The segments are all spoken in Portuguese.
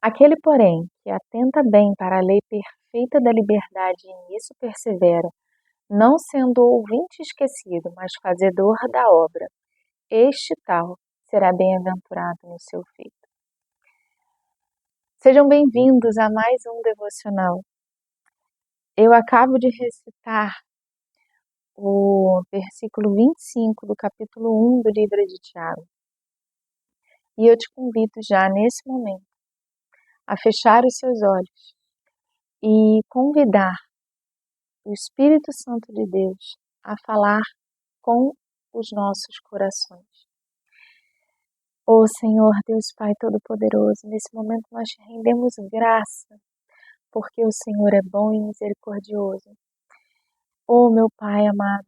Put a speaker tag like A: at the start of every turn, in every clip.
A: Aquele, porém, que atenta bem para a lei perfeita da liberdade e nisso persevera, não sendo ouvinte esquecido, mas fazedor da obra, este tal será bem-aventurado no seu feito. Sejam bem-vindos a mais um devocional. Eu acabo de recitar o versículo 25 do capítulo 1 do livro de Tiago. E eu te convido já nesse momento a fechar os seus olhos e convidar o Espírito Santo de Deus a falar com os nossos corações. Ó Senhor, Deus Pai Todo-Poderoso, nesse momento nós te rendemos graça, porque o Senhor é bom e misericordioso. Ó meu Pai amado,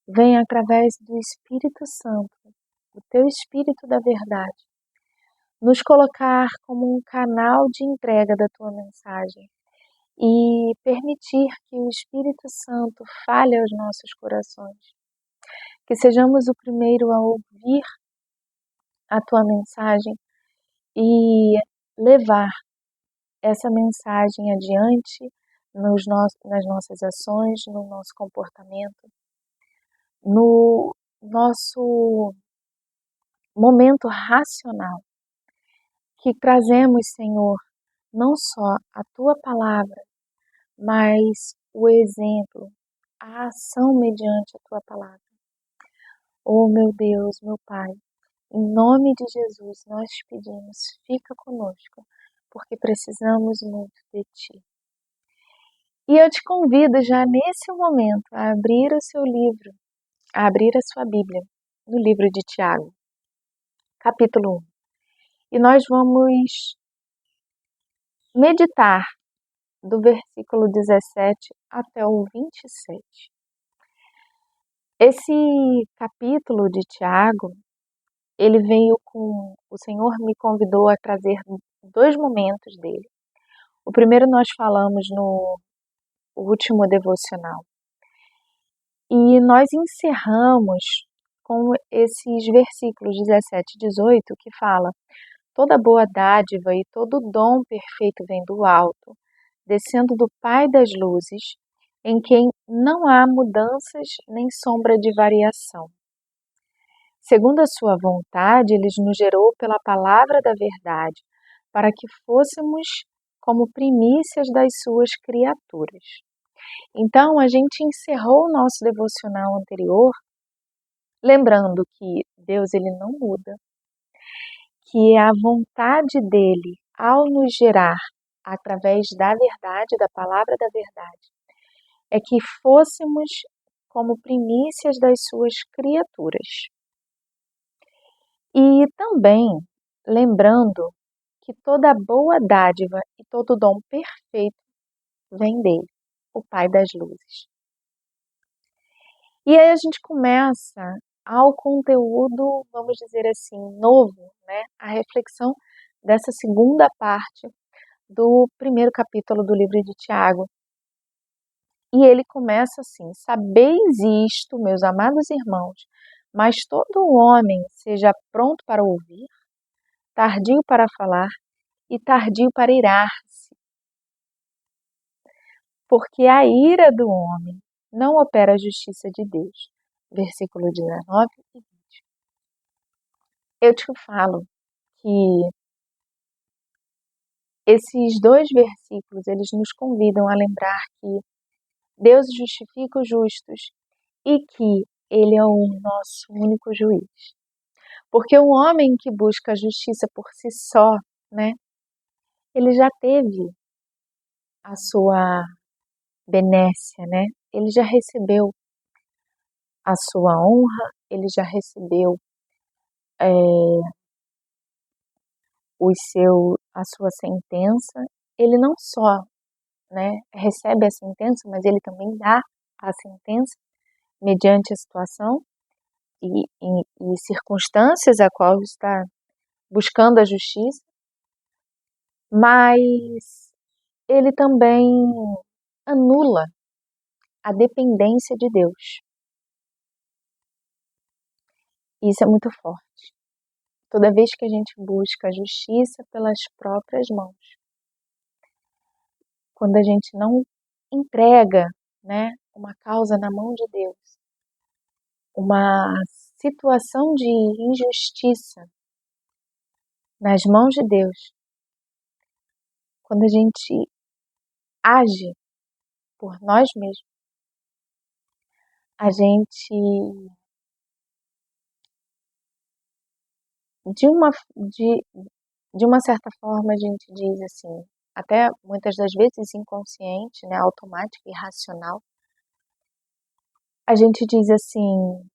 A: venha através do Espírito Santo, do teu Espírito da verdade, nos colocar como um canal de entrega da tua mensagem e permitir que o Espírito Santo fale aos nossos corações. Que sejamos o primeiro a ouvir a tua mensagem e levar essa mensagem adiante nas nossas ações, no nosso comportamento, no nosso momento racional, que trazemos, Senhor, não só a tua palavra, mas o exemplo, a ação mediante a tua palavra. Oh meu Deus, meu Pai, em nome de Jesus nós te pedimos, fica conosco, porque precisamos muito de ti. E eu te convido já nesse momento a abrir o seu livro, a abrir a sua Bíblia, no livro de Tiago, capítulo 1. E nós vamos meditar do versículo 17 até o 27. Esse capítulo de Tiago, ele veio com... O Senhor me convidou a trazer dois momentos dele. O primeiro nós falamos no último devocional. E nós encerramos com esses versículos 17 e 18 que fala: toda boa dádiva e todo dom perfeito vem do alto, descendo do Pai das luzes, em quem não há mudanças nem sombra de variação. Segundo a sua vontade, ele nos gerou pela palavra da verdade, para que fôssemos como primícias das suas criaturas. Então, a gente encerrou o nosso devocional anterior, lembrando que Deus ele não muda, que a vontade dele, ao nos gerar através da verdade, da palavra da verdade, é que fôssemos como primícias das suas criaturas. E também lembrando que toda boa dádiva e todo dom perfeito vem dele, o Pai das luzes. E aí a gente começa ao conteúdo, vamos dizer assim, novo, né? A reflexão dessa segunda parte do primeiro capítulo do livro de Tiago. E ele começa assim: sabeis isto, meus amados irmãos, mas todo homem seja pronto para ouvir, tardio para falar e tardio para irar-se. Porque a ira do homem não opera a justiça de Deus. Versículo 19 e 20. Eu te falo que esses dois versículos, eles nos convidam a lembrar que Deus justifica os justos e que Ele é o nosso único juiz. Porque o homem que busca a justiça por si só, né, ele já teve a sua benécia, né? Ele já recebeu a sua honra, ele já recebeu a sua sentença. Ele não só, né, recebe a sentença, mas ele também dá a sentença mediante a situação e circunstâncias a qual está buscando a justiça, mas ele também anula a dependência de Deus. Isso é muito forte. Toda vez que a gente busca a justiça pelas próprias mãos, quando a gente não entrega, né, uma causa na mão de Deus, uma situação de injustiça nas mãos de Deus, quando a gente age por nós mesmos, a gente, de uma certa forma, a gente diz assim, até muitas das vezes inconsciente, né, automático, irracional, a gente diz assim,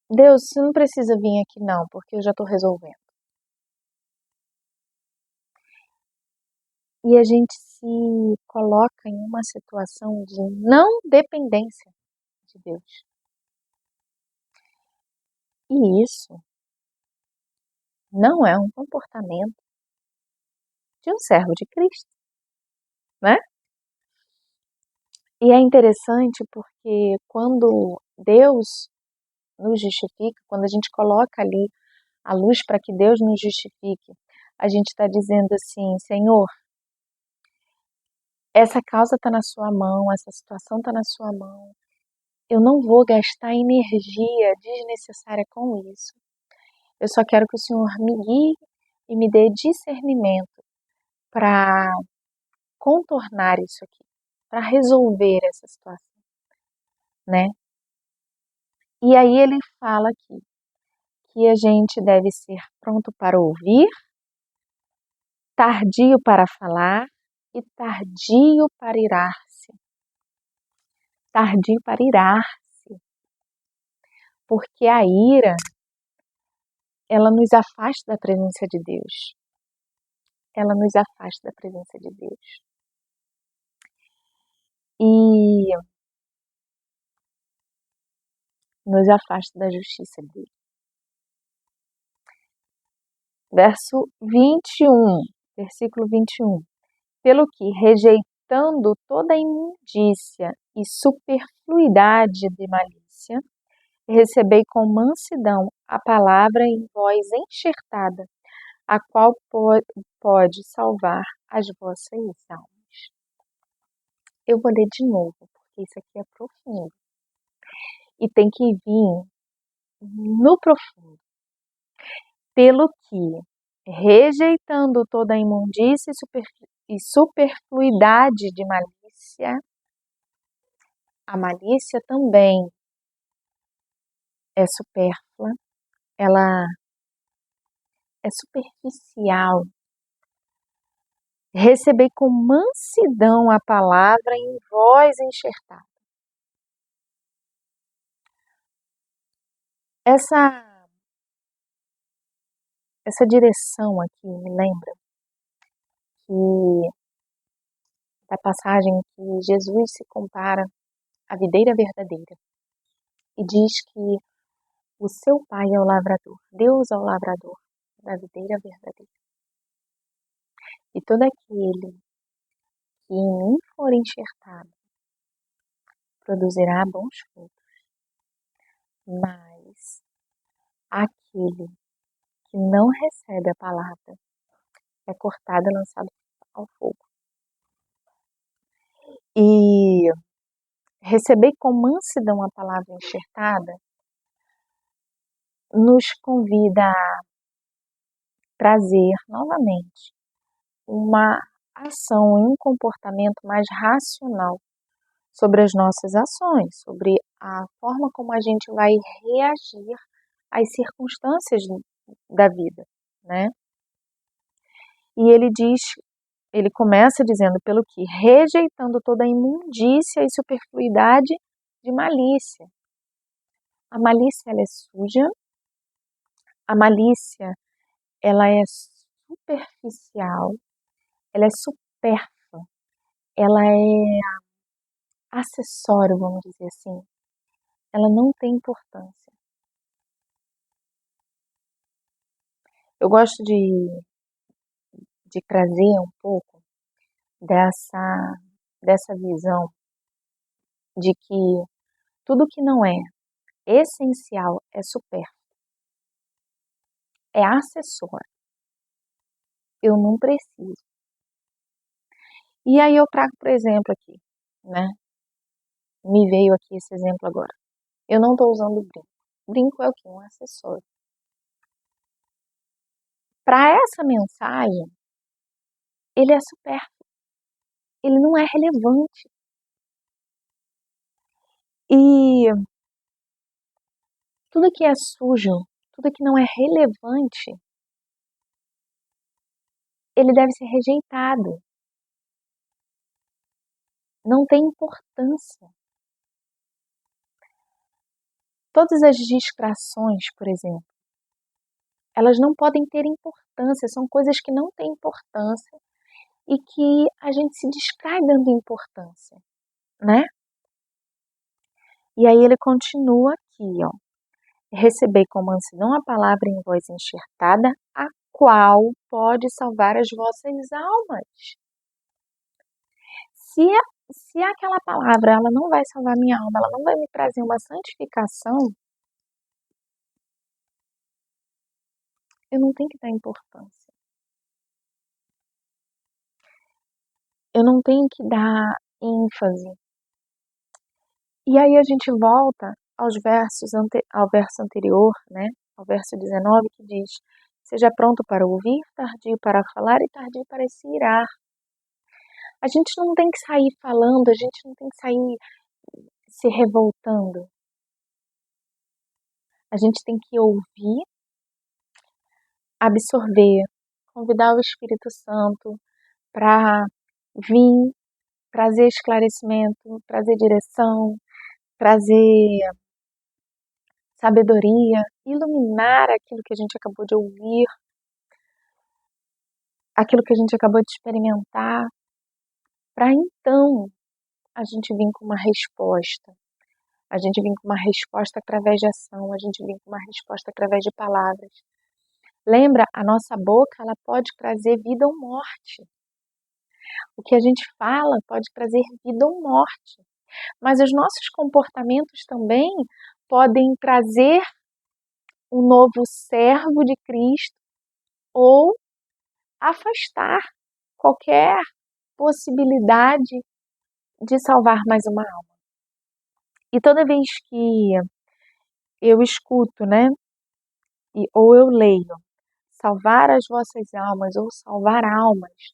A: Deus, você não precisa vir aqui não, porque eu já estou resolvendo. E a gente se coloca em uma situação de não dependência de Deus. E isso não é um comportamento de um servo de Cristo, né? E é interessante porque quando Deus nos justifica, quando a gente coloca ali a luz para que Deus nos justifique, a gente está dizendo assim, Senhor, essa causa está na sua mão, essa situação está na sua mão, eu não vou gastar energia desnecessária com isso. Eu só quero que o Senhor me guie e me dê discernimento para contornar isso aqui, para resolver essa situação, né? E aí ele fala aqui que a gente deve ser pronto para ouvir, tardio para falar e tardio para irar-se. Tardio para irar-se. Porque a ira, ela nos afasta da presença de Deus. Ela nos afasta da presença de Deus. E nos afasta da justiça dele. Versículo 21. Pelo que, rejeitando toda imundícia e superfluidade de malícia, recebei com mansidão a palavra em voz enxertada, a qual pode salvar as vossas almas. Eu vou ler de novo, porque isso aqui é profundo. E tem que vir no profundo. Pelo que, rejeitando toda a imundícia e superfluidade de malícia, a malícia também é supérflua, ela é superficial. Recebei com mansidão a palavra em voz enxertada. Essa direção aqui me lembra que da passagem que Jesus se compara à videira verdadeira e diz que o seu pai é o lavrador, Deus é o lavrador da videira verdadeira. E todo aquele que em mim for enxertado produzirá bons frutos, mas aquele que não recebe a palavra é cortado e lançado ao fogo. E receber com mansidão a palavra enxertada nos convida a trazer novamente uma ação e um comportamento mais racional sobre as nossas ações, sobre a forma como a gente vai reagir às circunstâncias da vida, né? E ele começa dizendo, pelo que, rejeitando toda a imundícia e superfluidade de malícia. A malícia, ela é suja, a malícia, ela é superficial, ela é supérflua, ela é acessório, vamos dizer assim. Ela não tem importância. Eu gosto de trazer um pouco dessa visão de que tudo que não é essencial é supérfluo. é acessório. Eu não preciso. E aí eu trago, por exemplo, aqui, né? Me veio aqui esse exemplo agora. Eu não estou usando brinco. Brinco é o quê? Um acessório. Para essa mensagem, ele é supérfluo. Ele não é relevante. E tudo que é sujo, tudo que não é relevante, ele deve ser rejeitado. Não tem importância. Todas as distrações, por exemplo, elas não podem ter importância, são coisas que não têm importância e que a gente se distrai dando importância, né? E aí ele continua aqui, ó. Recebei com mansidão a palavra em voz enxertada, a qual pode salvar as vossas almas. Se aquela palavra ela não vai salvar minha alma, ela não vai me trazer uma santificação, eu não tenho que dar importância. Eu não tenho que dar ênfase. E aí a gente volta ao verso anterior, né? Ao verso 19, que diz: seja pronto para ouvir, tardio para falar e tardio para se irar. A gente não tem que sair falando, a gente não tem que sair se revoltando. A gente tem que ouvir, absorver, convidar o Espírito Santo para vir, trazer esclarecimento, trazer direção, trazer sabedoria, iluminar aquilo que a gente acabou de ouvir, aquilo que a gente acabou de experimentar, para então a gente vir com uma resposta. A gente vir com uma resposta através de ação, a gente vir com uma resposta através de palavras. Lembra, a nossa boca ela pode trazer vida ou morte. O que a gente fala pode trazer vida ou morte. Mas os nossos comportamentos também podem trazer um novo servo de Cristo ou afastar qualquer possibilidade de salvar mais uma alma. E toda vez que eu escuto, né, ou eu leio, salvar as vossas almas ou salvar almas,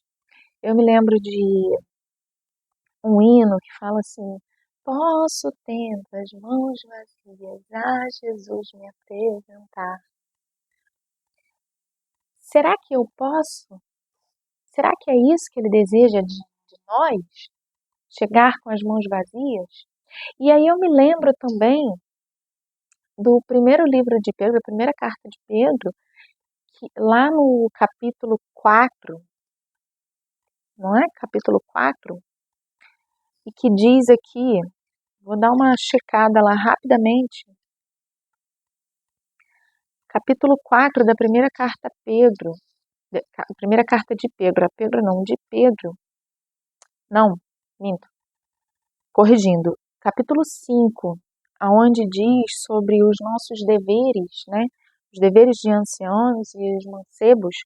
A: eu me lembro de um hino que fala assim: posso tendo as mãos vazias a Jesus me apresentar. Será que eu posso? Será que é isso que ele deseja de nós? Chegar com as mãos vazias? E aí eu me lembro também do primeiro livro de Pedro, a primeira carta de Pedro, que lá no capítulo 4, não é? Capítulo 4, e que diz aqui, vou dar uma checada lá rapidamente, capítulo 4 da primeira carta a Pedro, primeira carta de Pedro, de Pedro, não, minto, corrigindo, capítulo 5, aonde diz sobre os nossos deveres, né, os deveres de anciãos e os mancebos,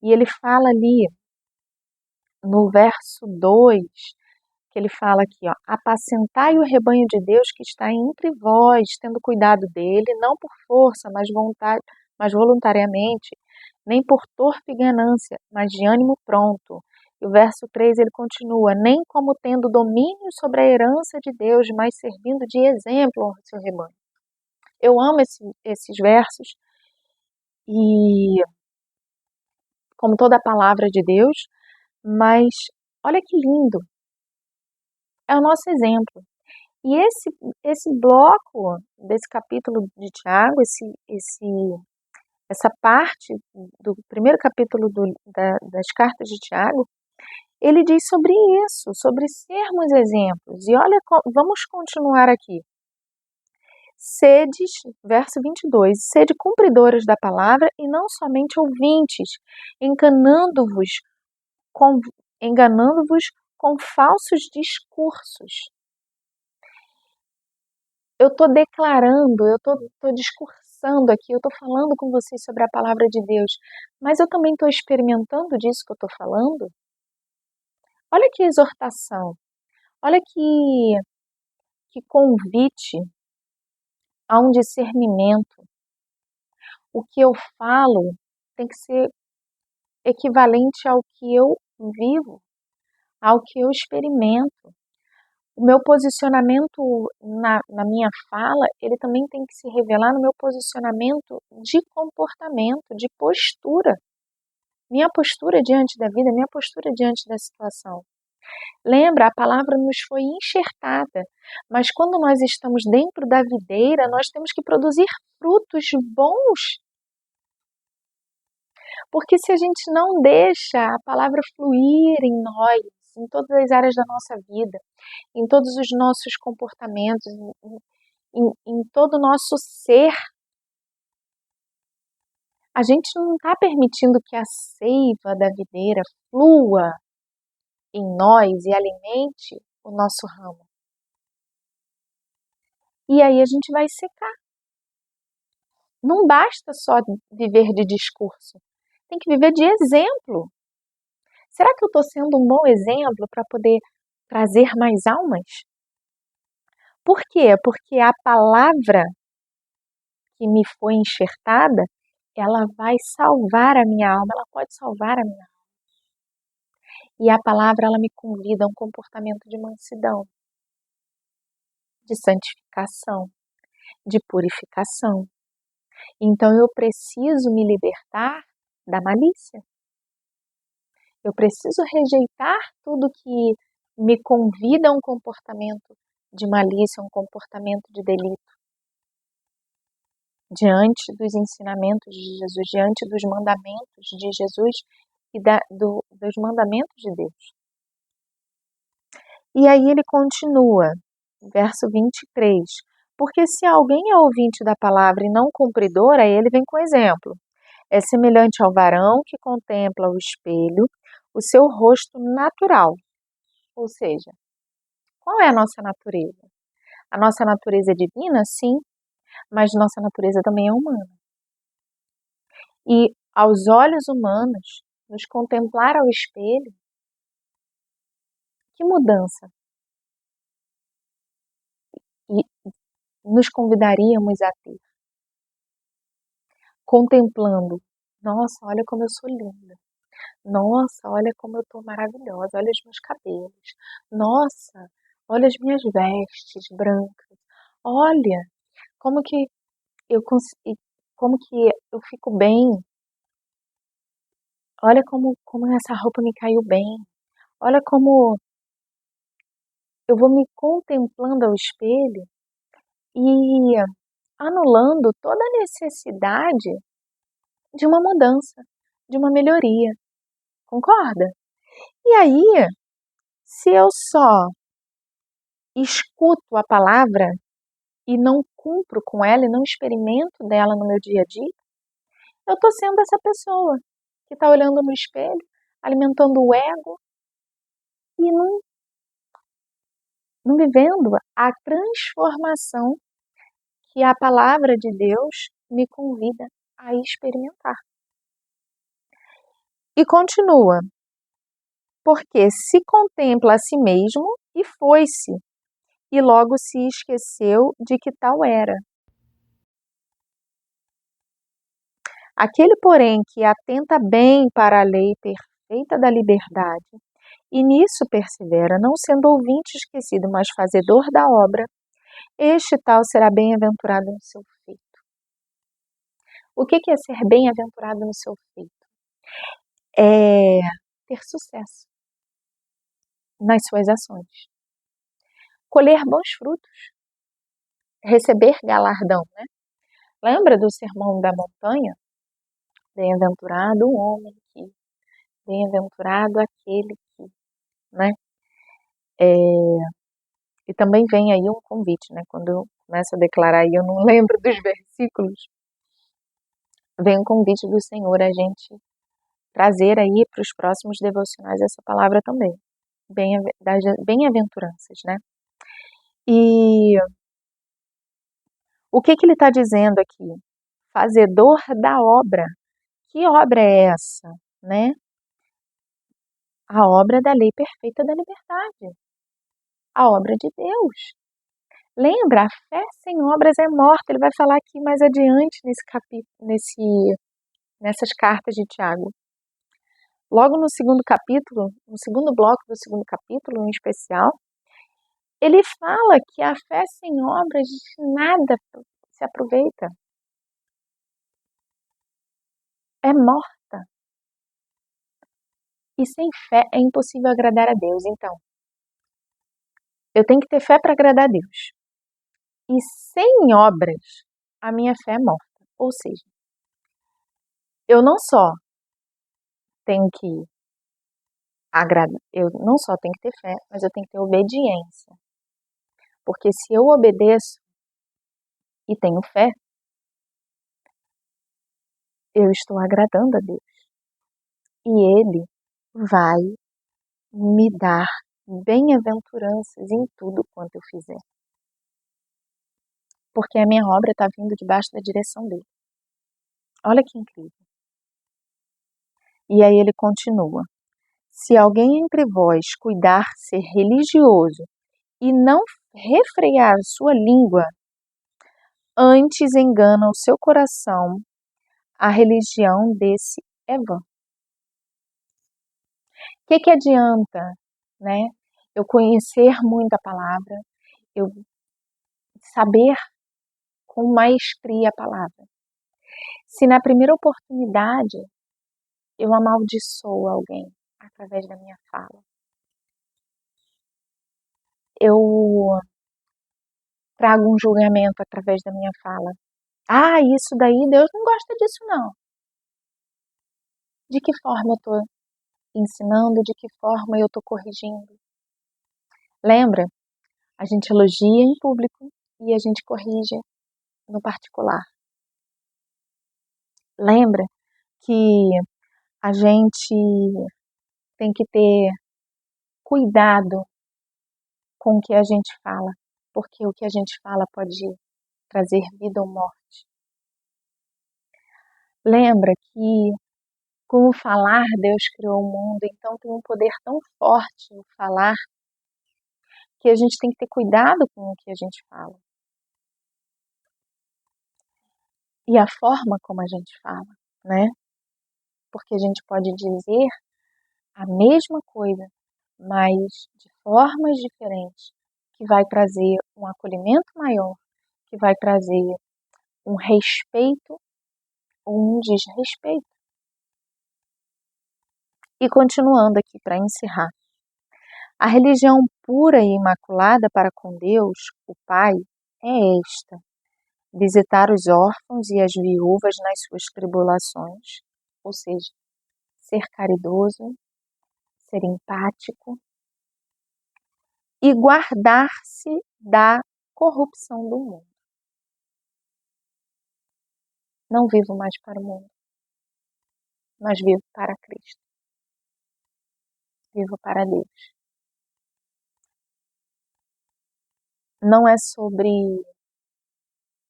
A: e ele fala ali, no verso 2, que ele fala aqui, ó, apacentai o rebanho de Deus que está entre vós, tendo cuidado dele, não por força, mas voluntariamente, nem por torpe ganância, mas de ânimo pronto. E o verso 3 ele continua, nem como tendo domínio sobre a herança de Deus, mas servindo de exemplo ao seu rebanho. Eu amo esses versos e como toda a palavra de Deus, mas olha que lindo, é o nosso exemplo. E esse bloco desse capítulo de Tiago, essa parte do primeiro capítulo das cartas de Tiago, ele diz sobre isso, sobre sermos exemplos. E olha, vamos continuar aqui. Sedes, verso 22, sede cumpridores da palavra e não somente ouvintes, enganando-vos com falsos discursos. Eu estou declarando, eu estou discursando conversando aqui, eu estou falando com vocês sobre a palavra de Deus, mas eu também estou experimentando disso que eu estou falando? Olha que exortação, olha que convite a um discernimento. O que eu falo tem que ser equivalente ao que eu vivo, ao que eu experimento. O meu posicionamento na minha fala, ele também tem que se revelar no meu posicionamento de comportamento, de postura. Minha postura diante da vida, minha postura diante da situação. Lembra, a palavra nos foi enxertada, mas quando nós estamos dentro da videira, nós temos que produzir frutos bons. Porque se a gente não deixa a palavra fluir em nós, em todas as áreas da nossa vida, em todos os nossos comportamentos, em todo o nosso ser, a gente não está permitindo que a seiva da videira flua em nós e alimente o nosso ramo. E aí a gente vai secar. Não basta só viver de discurso, tem que viver de exemplo. Será que eu estou sendo um bom exemplo para poder trazer mais almas? Por quê? Porque a palavra que me foi enxertada, ela vai salvar a minha alma, ela pode salvar a minha alma. E a palavra, ela me convida a um comportamento de mansidão, de santificação, de purificação. Então eu preciso me libertar da malícia. Eu preciso rejeitar tudo que me convida a um comportamento de malícia, um comportamento de delito. Diante dos ensinamentos de Jesus, diante dos mandamentos de Jesus e dos mandamentos de Deus. E aí ele continua, verso 23. Porque se alguém é ouvinte da palavra e não cumpridor, aí ele vem com exemplo. É semelhante ao varão que contempla o espelho, o seu rosto natural. Ou seja, qual é a nossa natureza? A nossa natureza é divina, sim, mas nossa natureza também é humana. E aos olhos humanos, nos contemplar ao espelho, que mudança? E nos convidaríamos a ter. Contemplando, nossa, olha como eu sou linda. Nossa, olha como eu estou maravilhosa, olha os meus cabelos. Nossa, olha as minhas vestes brancas. Olha como que como que eu fico bem. Olha como essa roupa me caiu bem. Olha como eu vou me contemplando ao espelho e anulando toda a necessidade de uma mudança, de uma melhoria. Concorda? E aí, se eu só escuto a palavra e não cumpro com ela e não experimento dela no meu dia a dia, eu estou sendo essa pessoa que está olhando no espelho, alimentando o ego e não vivendo a transformação que a palavra de Deus me convida a experimentar. E continua, porque se contempla a si mesmo e foi-se, e logo se esqueceu de que tal era. Aquele, porém, que atenta bem para a lei perfeita da liberdade, e nisso persevera, não sendo ouvinte esquecido, mas fazedor da obra, este tal será bem-aventurado no seu feito. O que é ser bem-aventurado no seu feito? É ter sucesso nas suas ações. Colher bons frutos. Receber galardão, né? Lembra do Sermão da Montanha? Bem-aventurado o homem que, bem-aventurado aquele que, né? E também vem aí um convite, né? Quando eu começo a declarar aí, eu não lembro dos versículos, vem um convite do Senhor a gente trazer aí para os próximos devocionais essa palavra também, das bem-aventuranças, né? E o que ele está dizendo aqui? fazedor da obra. Que obra é essa, né? A obra da lei perfeita da liberdade. A obra de Deus. Lembra, a fé sem obras é morta. Ele vai falar aqui mais adiante nessas cartas de Tiago. Logo no segundo capítulo, no segundo bloco do segundo capítulo, em especial, ele fala que a fé sem obras de nada se aproveita. É morta. E sem fé é impossível agradar a Deus. Então, eu tenho que ter fé para agradar a Deus. E sem obras, a minha fé é morta. Ou seja, eu não só tenho que agradar, eu não só tenho que ter fé, mas eu tenho que ter obediência. Porque se eu obedeço e tenho fé, eu estou agradando a Deus. E Ele vai me dar bem-aventuranças em tudo quanto eu fizer. Porque a minha obra está vindo debaixo da direção dele. Olha que incrível. E aí ele continua. Se alguém entre vós cuidar ser religioso e não refrear sua língua, antes engana o seu coração, a religião desse é vã. O que adianta, né? Eu conhecer muito a palavra, eu saber com maestria a palavra. Se na primeira oportunidade eu amaldiçoo alguém através da minha fala, eu trago um julgamento através da minha fala. Ah, isso daí Deus não gosta disso não. De que forma eu estou ensinando? De que forma eu estou corrigindo? Lembra? A gente elogia em público e a gente corrige no particular. Lembra que a gente tem que ter cuidado com o que a gente fala, porque o que a gente fala pode trazer vida ou morte. Lembra que com o falar Deus criou o mundo, então tem um poder tão forte no falar que a gente tem que ter cuidado com o que a gente fala. E a forma como a gente fala, né? Porque a gente pode dizer a mesma coisa, mas de formas diferentes, que vai trazer um acolhimento maior, que vai trazer um respeito ou um desrespeito. E continuando aqui para encerrar. A religião pura e imaculada para com Deus, o Pai, é esta: visitar os órfãos e as viúvas nas suas tribulações, ou seja, ser caridoso, ser empático e guardar-se da corrupção do mundo. Não vivo mais para o mundo, mas vivo para Cristo. Vivo para Deus. Não é sobre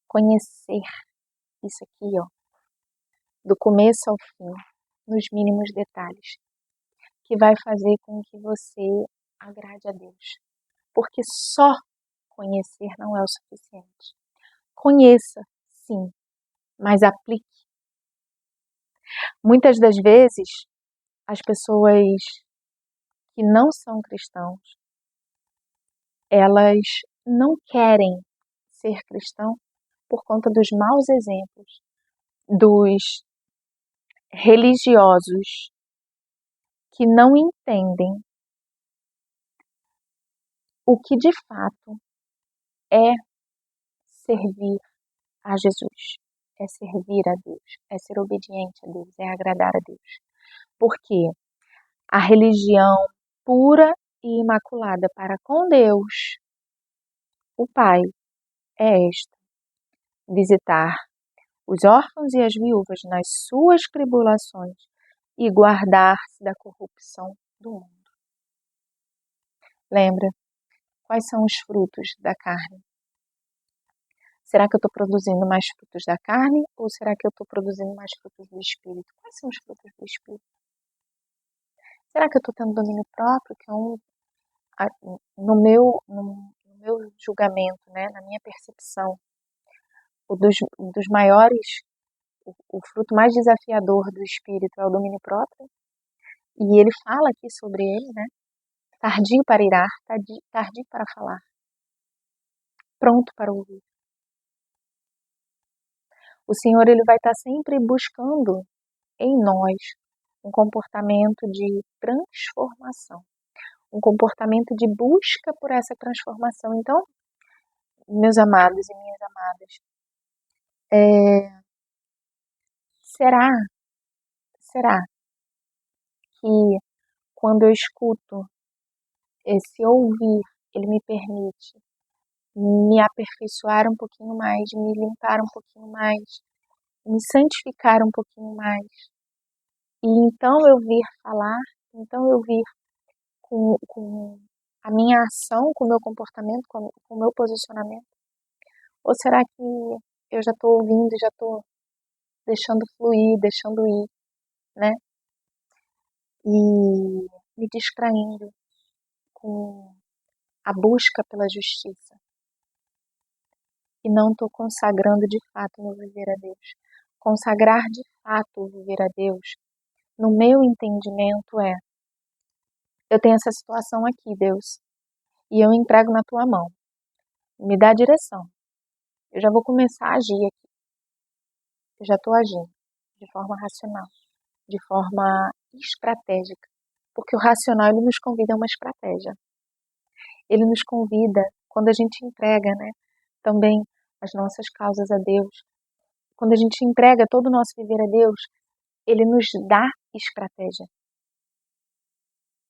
A: conhecer isso aqui, ó, do começo ao fim, nos mínimos detalhes, que vai fazer com que você agrade a Deus. Porque só conhecer não é o suficiente. Conheça, sim, mas aplique. Muitas das vezes, as pessoas que não são cristãos, elas não querem ser cristão por conta dos maus exemplos dos religiosos que não entendem o que de fato é servir a Jesus, é servir a Deus, é ser obediente a Deus, é agradar a Deus. Porque a religião pura e imaculada para com Deus, o Pai, é esta: visitar os órfãos e as viúvas nas suas tribulações e guardar-se da corrupção do mundo. Lembra? Quais são os frutos da carne? Será que eu estou produzindo mais frutos da carne ou será que eu estou produzindo mais frutos do Espírito? Quais são os frutos do Espírito? Será que eu estou tendo domínio próprio, que é no meu julgamento, né, na minha percepção, dos maiores, o fruto mais desafiador do Espírito é o domínio próprio? E ele fala aqui sobre ele, né? Tardio para irar, tardio para falar, pronto para ouvir. O Senhor, ele vai estar sempre buscando em nós um comportamento de transformação, um comportamento de busca por essa transformação. Então, meus amados e minhas amadas, será que quando eu escuto esse ouvir, ele me permite me aperfeiçoar um pouquinho mais, me limpar um pouquinho mais, me santificar um pouquinho mais. E então eu vir falar, então eu vir com a minha ação, com o meu comportamento, com o meu posicionamento? Ou será que eu já estou ouvindo, já estou deixando fluir, deixando ir, né? E me distraindo com a busca pela justiça. E não estou consagrando de fato o meu viver a Deus. Consagrar de fato o viver a Deus, no meu entendimento, eu tenho essa situação aqui, Deus, e eu entrego na tua mão. Me dá a direção. Eu já vou começar a agir aqui. Eu já estou agindo de forma racional, de forma estratégica. Porque o racional, ele nos convida a uma estratégia. Ele nos convida, quando a gente entrega, né, também as nossas causas a Deus, quando a gente entrega todo o nosso viver a Deus, ele nos dá estratégia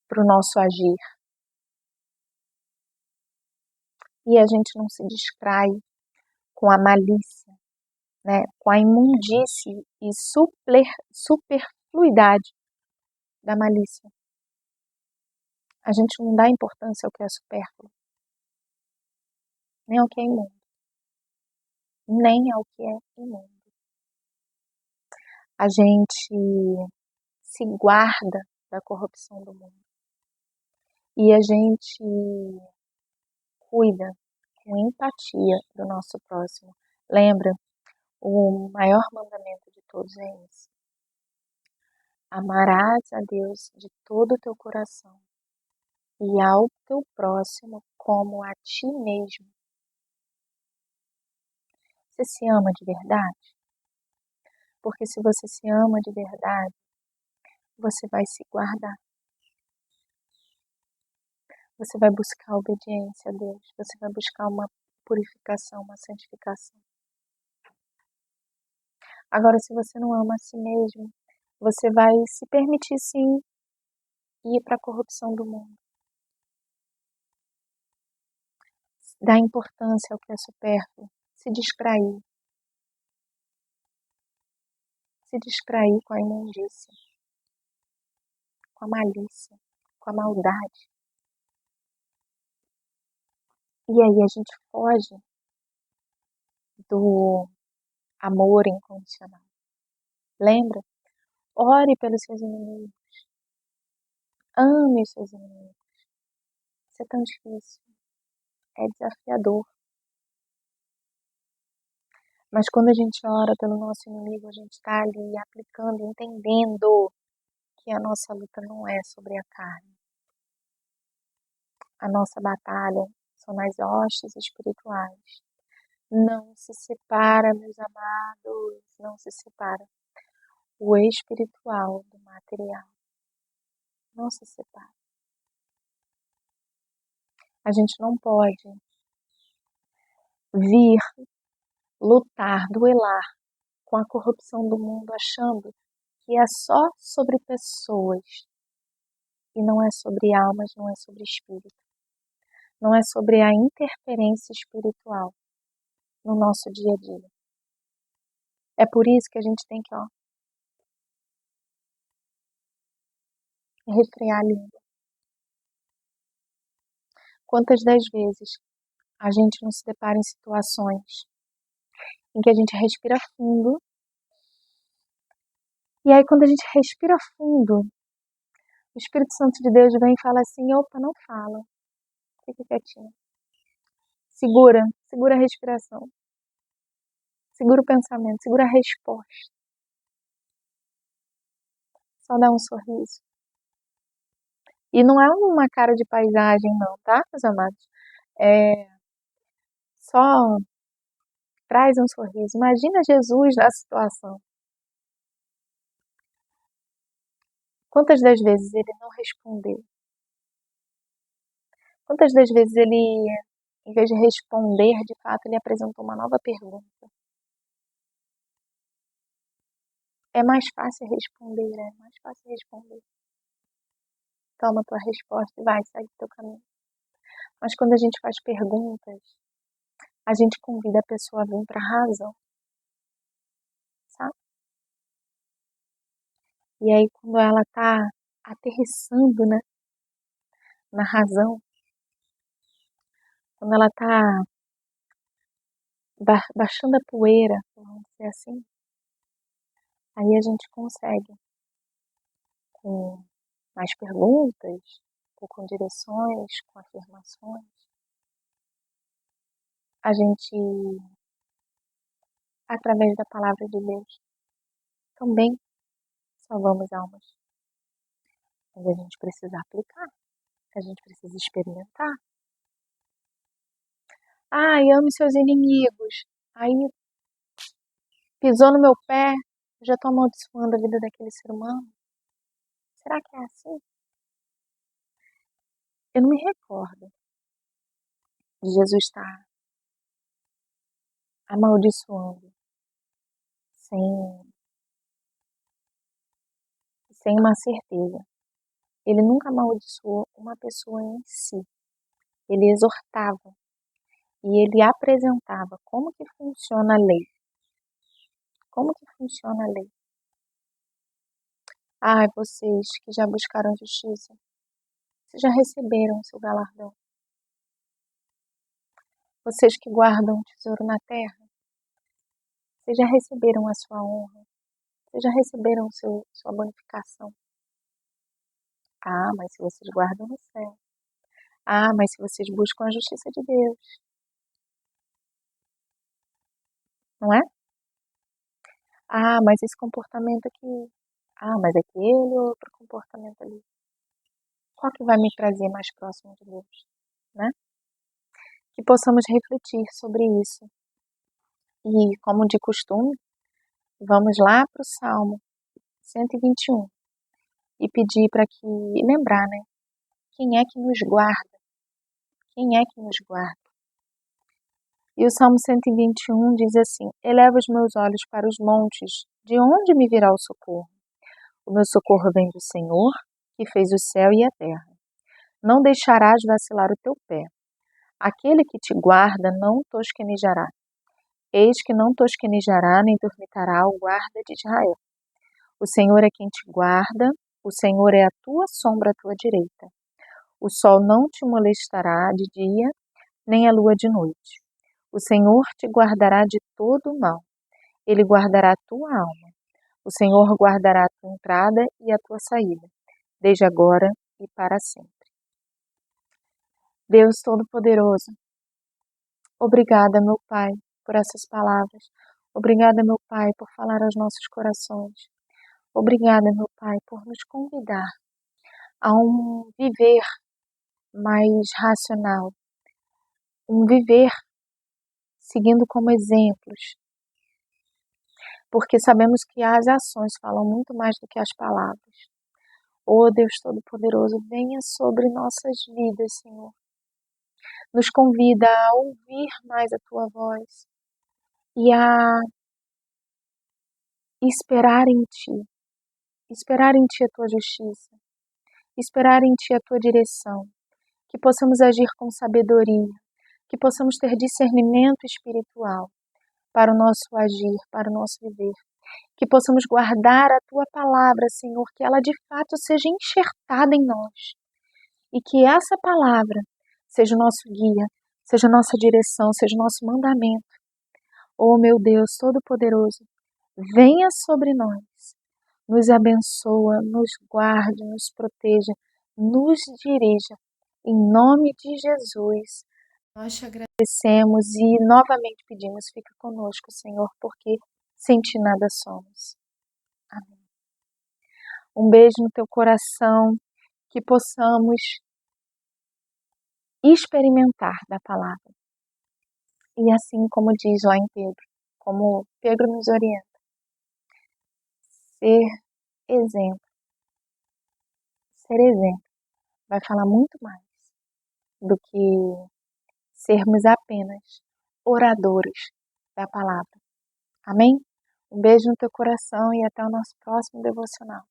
A: para o nosso agir. E a gente não se distrai com a malícia, né, com a imundície e superfluidade da malícia. A gente não dá importância ao que é supérfluo, nem ao que é imundo, nem ao que é imundo. A gente se guarda da corrupção do mundo e a gente cuida com empatia do nosso próximo. Lembra, o maior mandamento de todos é esse: amarás a Deus de todo o teu coração e ao teu próximo como a ti mesmo. Você se ama de verdade? Porque se você se ama de verdade, você vai se guardar. Você vai buscar a obediência a Deus. Você vai buscar uma purificação, uma santificação. Agora, se você não ama a si mesmo, você vai se permitir, sim, ir para a corrupção do mundo. Dar importância ao que é supérfluo. Se distrair. Se distrair com a imundícia, com a malícia, com a maldade. E aí a gente foge do amor incondicional. Lembra? Ore pelos seus inimigos. Ame os seus inimigos. Isso é tão difícil. É desafiador. Mas quando a gente ora pelo nosso inimigo, a gente está ali aplicando, entendendo que a nossa luta não é sobre a carne. A nossa batalha são nas hostes espirituais. Não se separa, meus amados, não se separa o espiritual do material. Não se separa. A gente não pode vir lutar, duelar com a corrupção do mundo achando que é só sobre pessoas e não é sobre almas, não é sobre espírito. Não é sobre a interferência espiritual no nosso dia a dia. É por isso que a gente tem que, refrear a língua. Quantas das vezes a gente não se depara em situações em que a gente respira fundo. E aí, quando a gente respira fundo, o Espírito Santo de Deus vem e fala assim: opa, não fala. Fica quietinho. Segura a respiração. Segura o pensamento, segura a resposta. Só dá um sorriso. E não é uma cara de paisagem não, tá, meus amados? Só traz um sorriso. Imagina Jesus na situação. Quantas das vezes ele não respondeu? Quantas das vezes ele, em vez de responder, de fato, ele apresentou uma nova pergunta? É mais fácil responder, é mais fácil responder. Toma tua resposta e vai, segue teu caminho. Mas quando a gente faz perguntas, a gente convida a pessoa a vir para a razão, sabe? E aí quando ela tá aterrissando, né, na razão, quando ela tá baixando a poeira, vamos dizer assim, aí a gente consegue, com mais perguntas, ou com direções, com afirmações, a gente, através da palavra de Deus, também salvamos almas. Mas a gente precisa aplicar, a gente precisa experimentar. Ame seus inimigos. Aí pisou no meu pé, já estou amaldiçoando a vida daquele ser humano. Será que é assim? Eu não me recordo de Jesus estar amaldiçoando sem uma certeza. Ele nunca amaldiçoou uma pessoa em si. Ele exortava e ele apresentava como que funciona a lei. Como que funciona a lei? Vocês que já buscaram justiça, vocês já receberam o seu galardão. Vocês que guardam o tesouro na terra, vocês já receberam a sua honra. Vocês já receberam sua bonificação. Mas se vocês guardam no céu. Mas se vocês buscam a justiça de Deus. Não é? Mas esse comportamento aqui. Mas aquele outro comportamento ali. Qual que vai me trazer mais próximo de Deus? Né? Que possamos refletir sobre isso. E, como de costume, vamos lá para o Salmo 121 e pedir para que, lembrar, né? Quem é que nos guarda? Quem é que nos guarda? E o Salmo 121 diz assim: eleva os meus olhos para os montes, de onde me virá o socorro? O meu socorro vem do Senhor, que fez o céu e a terra. Não deixarás vacilar o teu pé. Aquele que te guarda não tosquenejará. Eis que não tosquenejará, nem dormitará o guarda de Israel. O Senhor é quem te guarda, o Senhor é a tua sombra à tua direita. O sol não te molestará de dia, nem a lua de noite. O Senhor te guardará de todo o mal. Ele guardará a tua alma. O Senhor guardará a tua entrada e a tua saída, desde agora e para sempre. Deus Todo-Poderoso, obrigada, meu Pai, por essas palavras. Obrigada, meu Pai, por falar aos nossos corações. Obrigada, meu Pai, por nos convidar a um viver mais racional, um viver seguindo como exemplos, porque sabemos que as ações falam muito mais do que as palavras. Deus Todo-Poderoso, venha sobre nossas vidas, Senhor. Nos convida a ouvir mais a Tua voz e a esperar em Ti a Tua justiça, esperar em Ti a Tua direção, que possamos agir com sabedoria, que possamos ter discernimento espiritual para o nosso agir, para o nosso viver, que possamos guardar a Tua palavra, Senhor, que ela de fato seja enxertada em nós e que essa palavra seja o nosso guia, seja a nossa direção, seja o nosso mandamento. Oh, meu Deus Todo-Poderoso, venha sobre nós, nos abençoa, nos guarde, nos proteja, nos dirija. Em nome de Jesus, nós te agradecemos e novamente pedimos, fica conosco, Senhor, porque sem ti nada somos. Amém. Um beijo no teu coração, que possamos experimentar da palavra. E assim como diz lá em Pedro, como Pedro nos orienta, ser exemplo. Ser exemplo vai falar muito mais do que sermos apenas oradores da palavra. Amém? Um beijo no teu coração e até o nosso próximo devocional.